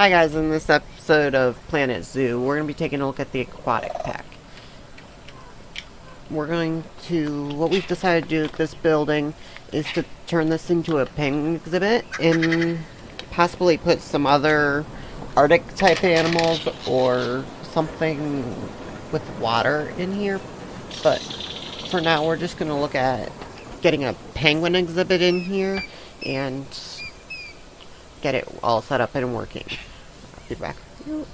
Hi guys, in this episode of Planet Zoo, we're going to be taking a look at the aquatic pack. What we've decided to do with this building is to turn this into a penguin exhibit and possibly put some other Arctic type animals or something with water in here. But for now, we're just going to look at getting a penguin exhibit in here and get it all set up and working. I'll be back with you.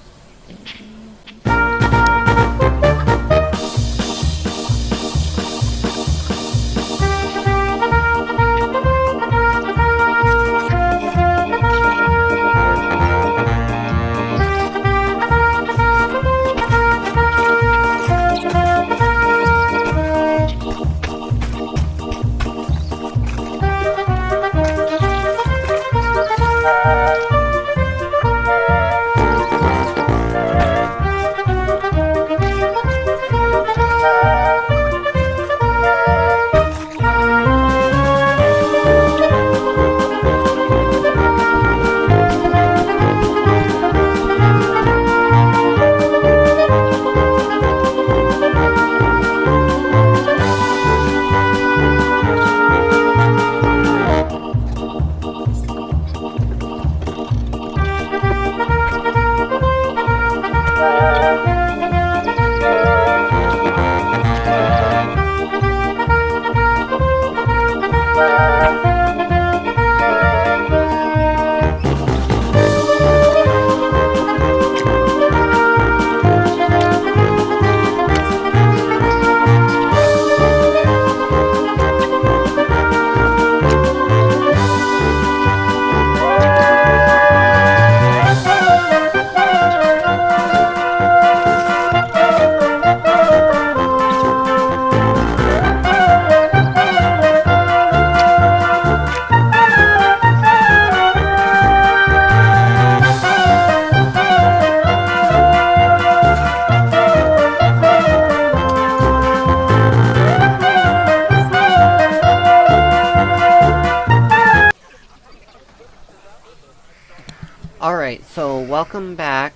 Alright, so welcome back.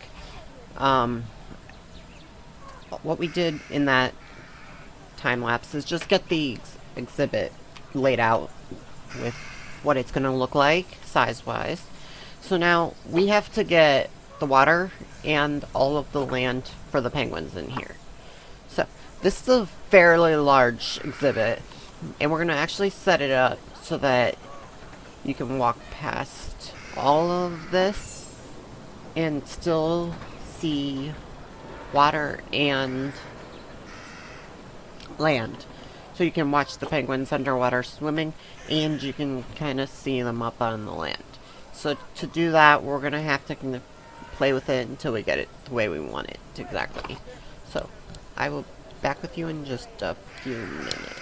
What we did in that time lapse is just get the exhibit laid out with what it's going to look like, size-wise. So now we have to get the water and all of the land for the penguins in here. So this is a fairly large exhibit, and we're going to actually set it up so that you can walk past all of this and still see water and land. So you can watch the penguins underwater swimming, and you can kind of see them up on the land. So to do that, we're going to have to kind of play with it until we get it the way we want it exactly. So I will be back with you in just a few minutes.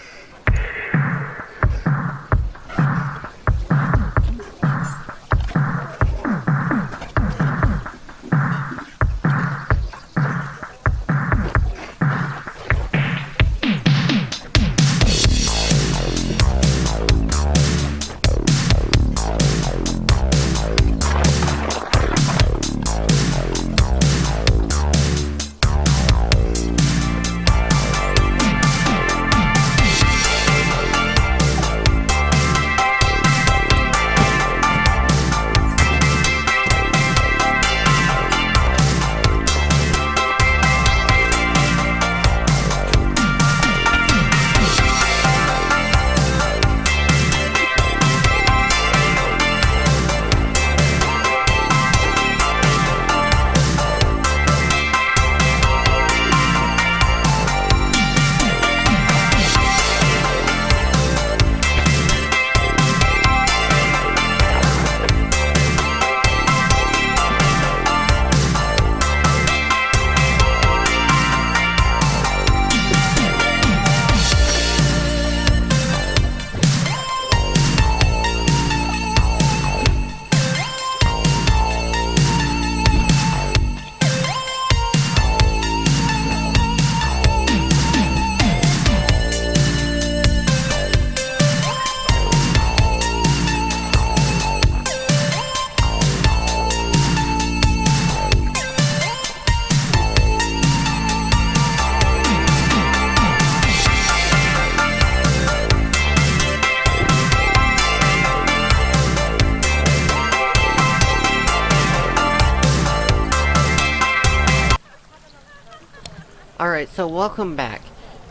Alright, so welcome back.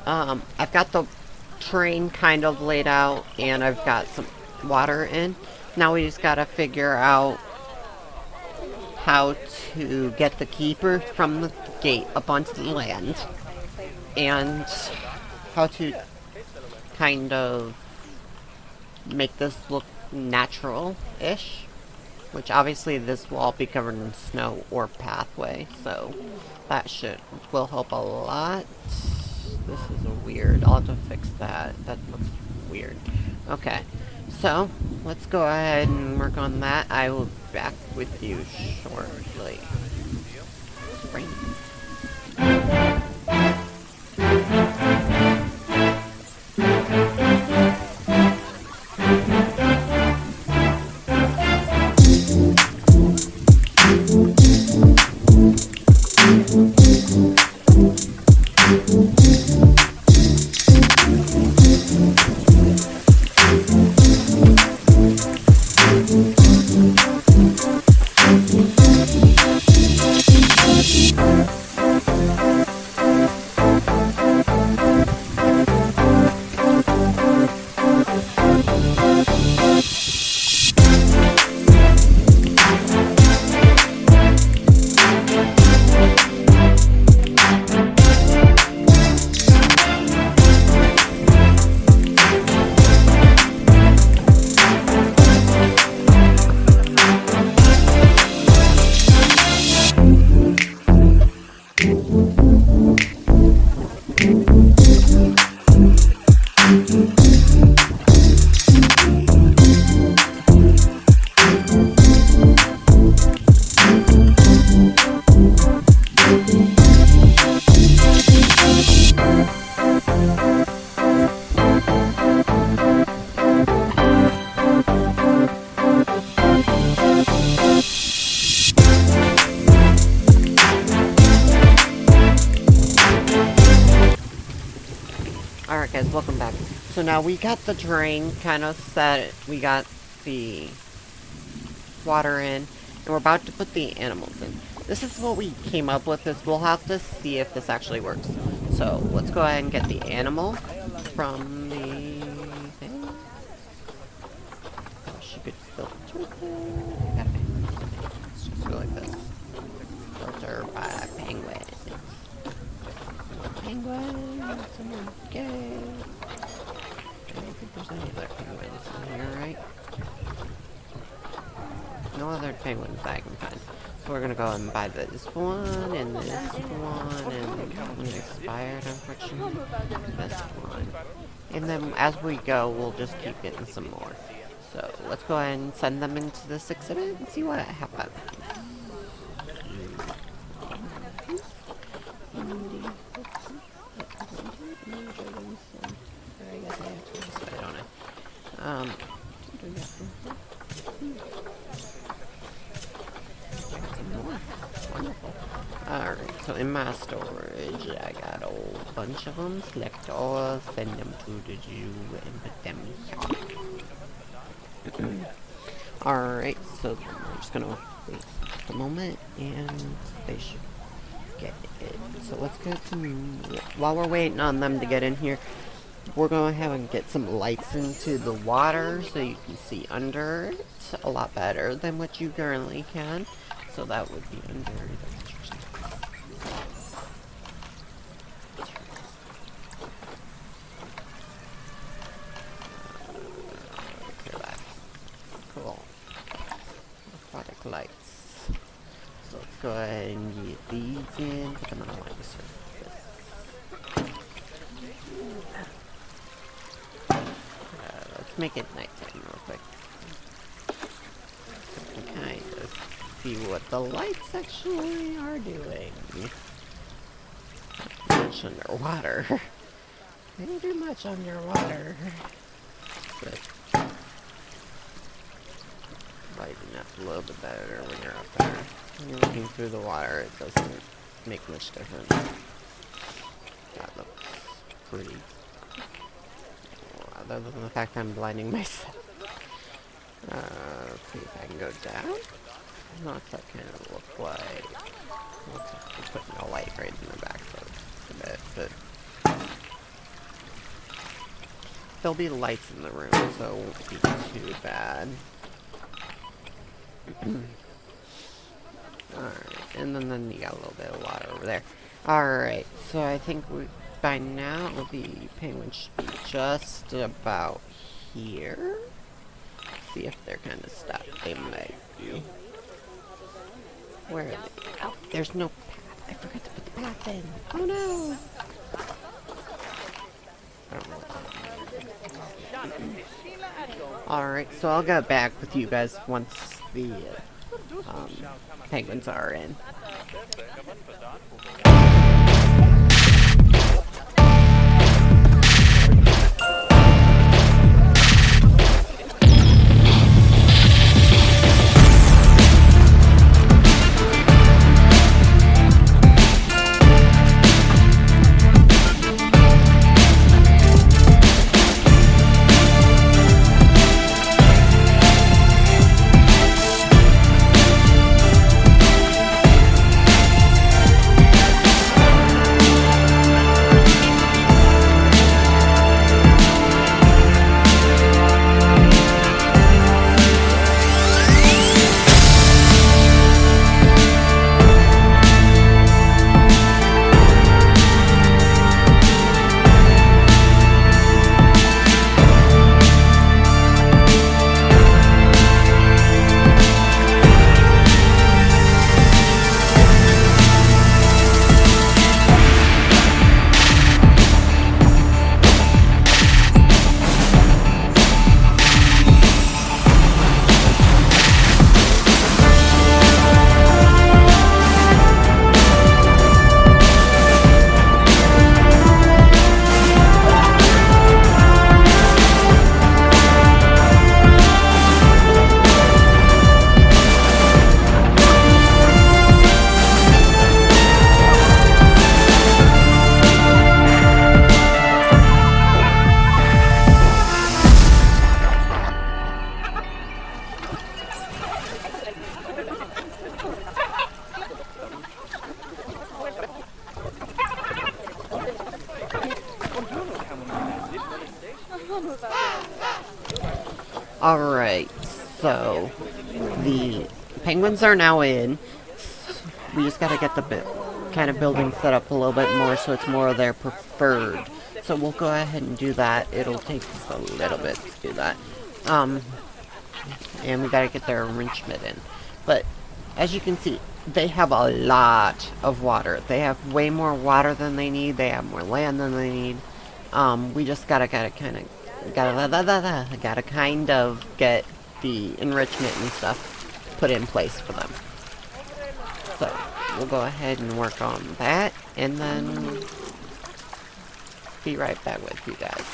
I've got the train kind of laid out, and I've got some water in. Now we just gotta figure out how to get the keeper from the gate up onto the land, and how to kind of make this look natural-ish. Which obviously this will all be covered in snow or pathway, so that will help a lot. This is a weird. I'll have to fix that. That looks weird. Okay, so let's go ahead and work on that. I will be back with you shortly. Spring. Alright guys, welcome back. So now we got the drain kind of set, we got the water in, and we're about to put the animals in. This is what we came up with, we'll have to see if this actually works. So let's go ahead and get the animal from the thing. Oh, she could filter that. Let's just go like this. Filter by penguin. Penguin, someone gay. I don't think there's any other penguins in here, right? No other penguins that I can find. So we're gonna go and buy this one, and this one, and one expired, unfortunately. This one. And then as we go, we'll just keep getting some more. So let's go ahead and send them into this exhibit and see what happens. Alright, so in my storage, I got a whole bunch of them. Select all, send them to the zoo, and put them here. Alright, so we're just gonna wait a moment, and they should get it. So let's get some, while we're waiting on them to get in here, we're going to have and get some lights into the water so you can see under it a lot better than what you currently can. So that would be under the cool. Aquatic lights. So let's go ahead and get these in. Put them on a light surface. Let's make it nighttime real quick. So we can kind of see what the lights actually are doing. Not much underwater. They don't do much underwater. But lighting up a little bit better when you're up there. When you're looking through the water, it doesn't make much difference. That looks pretty. Other than the fact I'm blinding myself. Let's see if I can go down. What's that kind of look like? Looks like we're putting a light right in the back for a bit. it. There'll be lights in the room, so it won't be too bad. Alright, and then you got a little bit of water over there. Alright, so I think by now the penguins should be just about here. See if they're kind of stuck. They might be. Where are they? Oh, there's no path. I forgot to put the path in. Oh no! Alright, so I'll get back with you guys once the penguins are in. Alright, so the penguins are now in. We just gotta get the kind of building set up a little bit more so it's more of their preferred. So we'll go ahead and do that. It'll take us a little bit to do that. And we gotta get their enrichment in. But as you can see, they have a lot of water. They have way more water than they need. They have more land than they need. We just gotta kind of get the enrichment and stuff put in place for them. So we'll go ahead and work on that, and then be right back with you guys.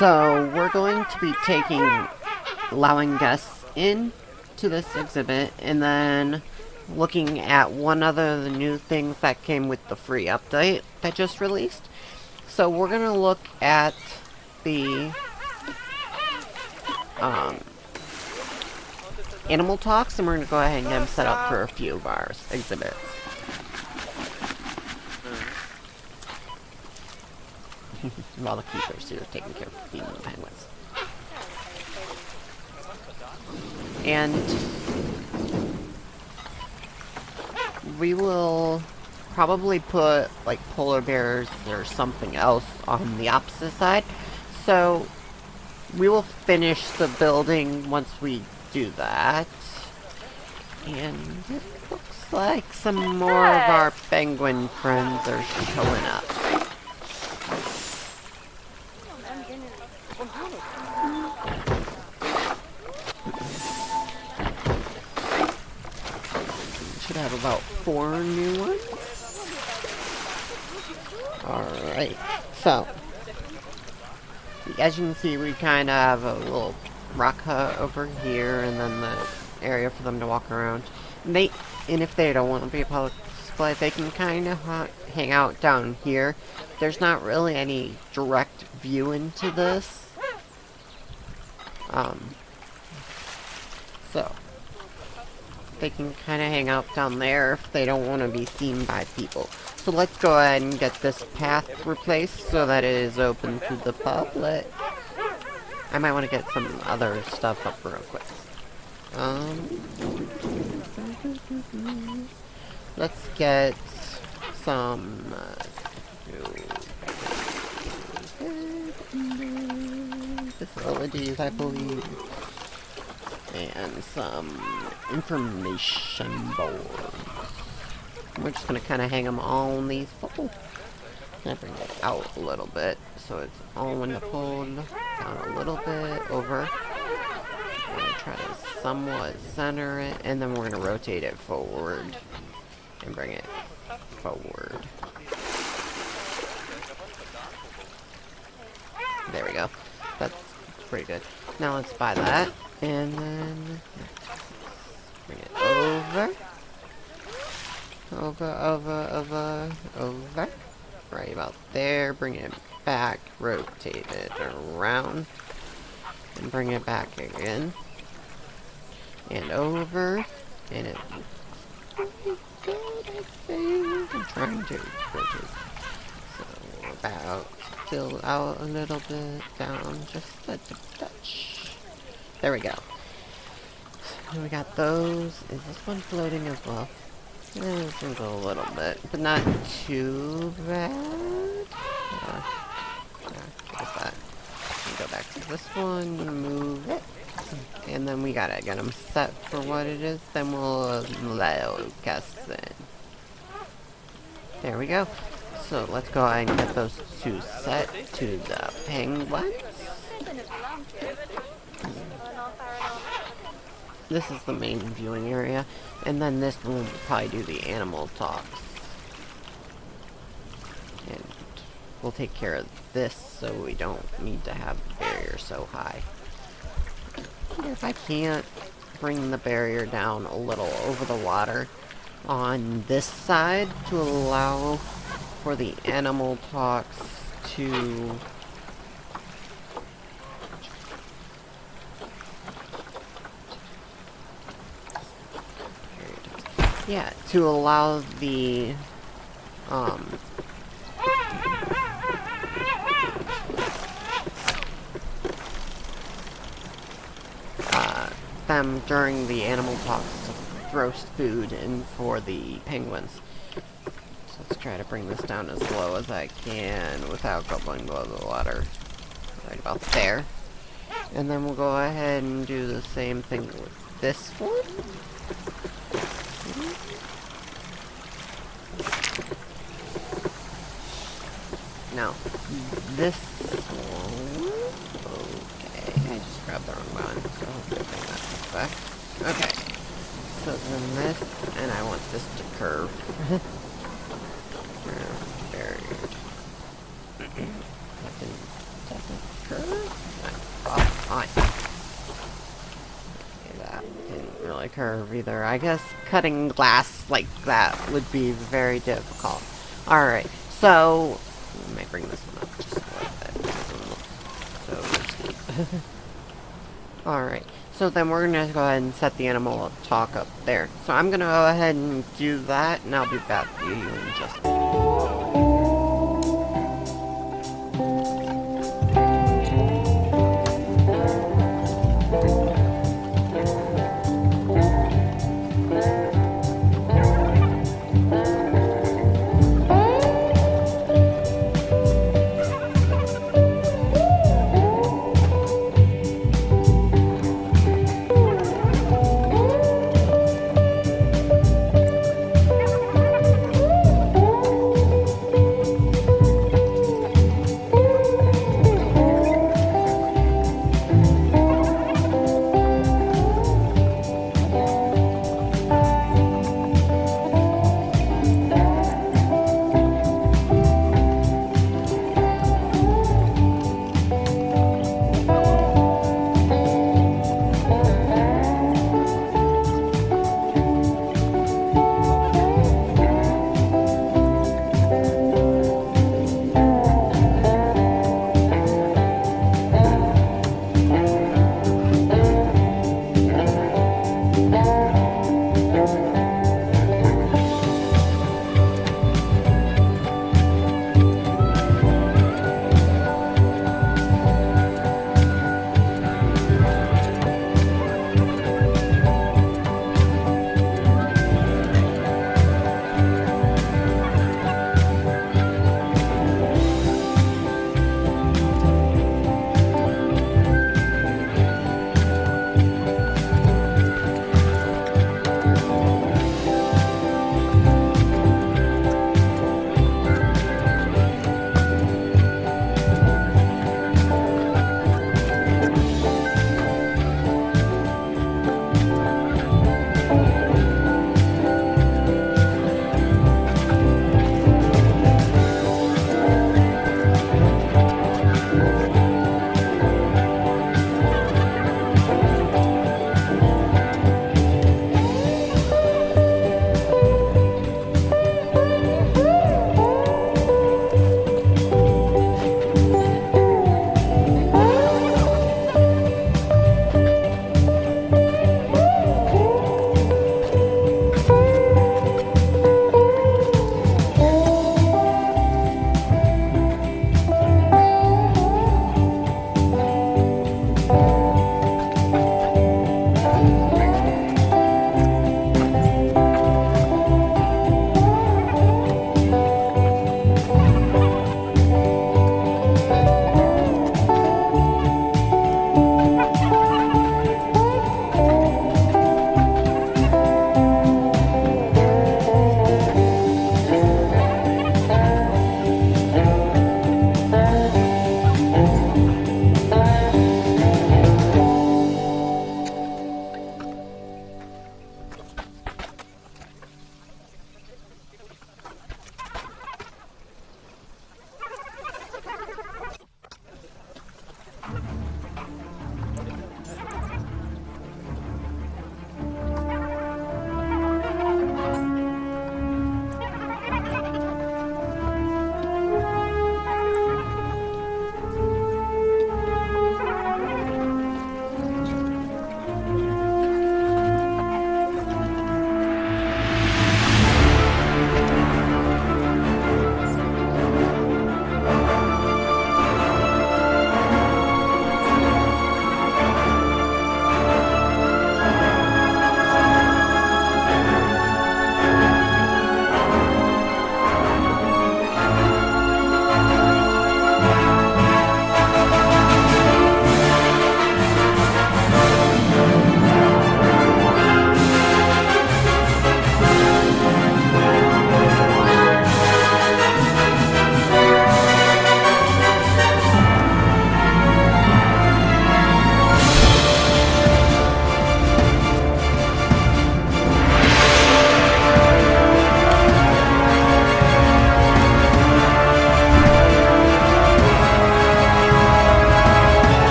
So we're going to be allowing guests in to this exhibit, and then looking at one other of the new things that came with the free update that just released. So we're gonna look at the animal talks, and we're gonna go ahead and get them set up for a few of our exhibits. While the keepers here taking care of feeding the penguins. And we will probably put like polar bears or something else on the opposite side. So we will finish the building once we do that. And it looks like some more of our penguin friends are showing up. Should have about 4 new ones. Alright, so as you can see, we kind of have a little rock hut over here, and then the area for them to walk around. And if they don't want to be a public display, they can kind of hang out down here. There's not really any direct view into this. So they can kind of hang out down there if they don't want to be seen by people. So let's go ahead and get this path replaced so that it is open to the public. I might want to get some other stuff up real quick. Let's get some facilities, I believe. And some information boards. We're just gonna kind of hang them all on these poles. Gonna bring it out a little bit so it's all in the pole, down a little bit, over. We're gonna try to somewhat center it, and then we're gonna rotate it forward and bring it forward. There we go. That's pretty good. Now let's buy that. And then bring it over. Over. Right about there. Bring it back. Rotate it around. And bring it back again. And over. And it looks pretty good, I think. I'm trying to rotate. So about still out a little bit. Down just a touch. There we go. So we got those. Is this one floating as well? This one's a little bit, but not too bad. What's that? Go back to this one, move it, and then we gotta get them set for what it is. Then we'll let guests in. There we go. So let's go ahead and get those two set to the penguins. This is the main viewing area, and then this one will probably do the animal talks. And we'll take care of this so we don't need to have the barrier so high. If I can't bring the barrier down a little over the water on this side to allow for the animal talks to to allow the them during the animal talks to roast food in for the penguins. So let's try to bring this down as low as I can without going below the water. Right about there. And then we'll go ahead and do the same thing with this one. Now, this one... Okay, I just grabbed the wrong one, so I'll bring that back. Okay, so then this, and I want this to curve. Barrier. That doesn't curve. really curve either. I guess cutting glass like that would be very difficult. Alright, so... Let me bring this one up just a little bit. So, alright, so then we're going to go ahead and set the animal talk up there. So I'm going to go ahead and do that, and I'll be back with you in just a minute.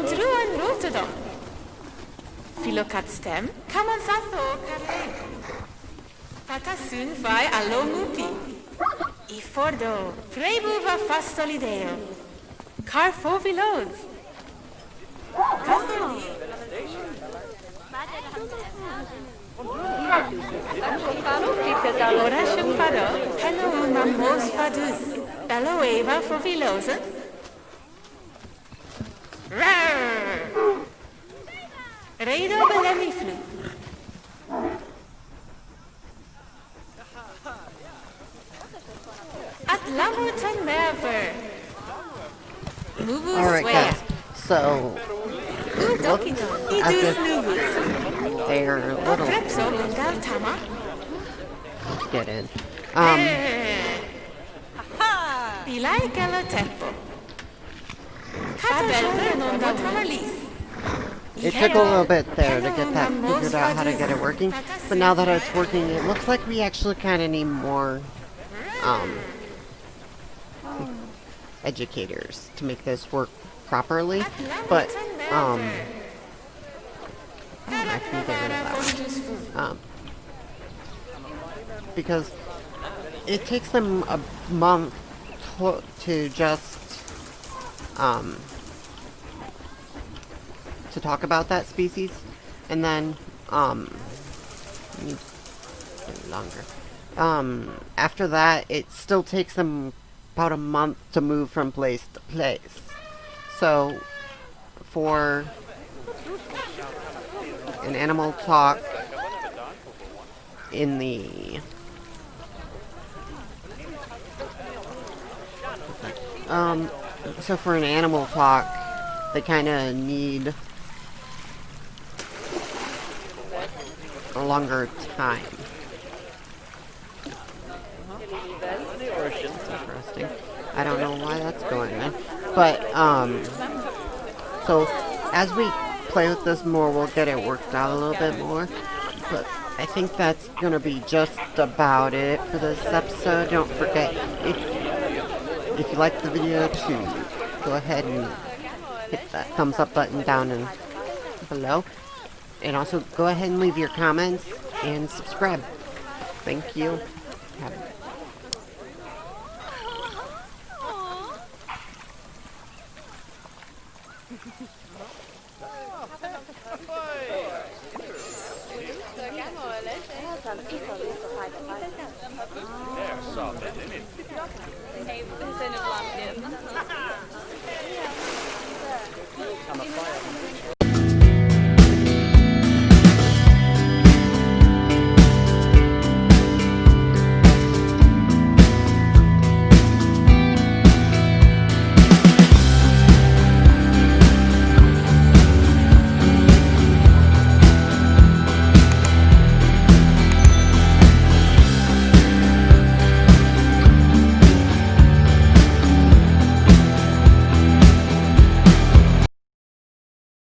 druan rotedom. Filokat stem, kamansato karlen. Patasun vai allomupi. Ifordo, prebuva fastolideo. Carfovilodes. Catholi. Ora chumpado, hello mamos fadus. Belloeva fovilosa. Reido belemiflu. At lamutan never. Alright guys, so as if they're little get in. It took a little bit there to get that figured out how to get it working, but now that it's working, it looks like we actually kind of need more educators to make this work properly, but I think they're allowed. Because it takes them a month to just to talk about that species, and then longer. After that, it still takes them about a month to move from place to place. So, for an animal talk in the so for an animal talk, they kind of need a longer time. Interesting. I don't know why that's going on. But, so, as we play with this more, we'll get it worked out a little bit more. But I think that's going to be just about it for this episode. Don't forget, if you like the video, to go ahead and hit that thumbs up button down and below. And also, go ahead and leave your comments and subscribe. Thank you. I'm a fire.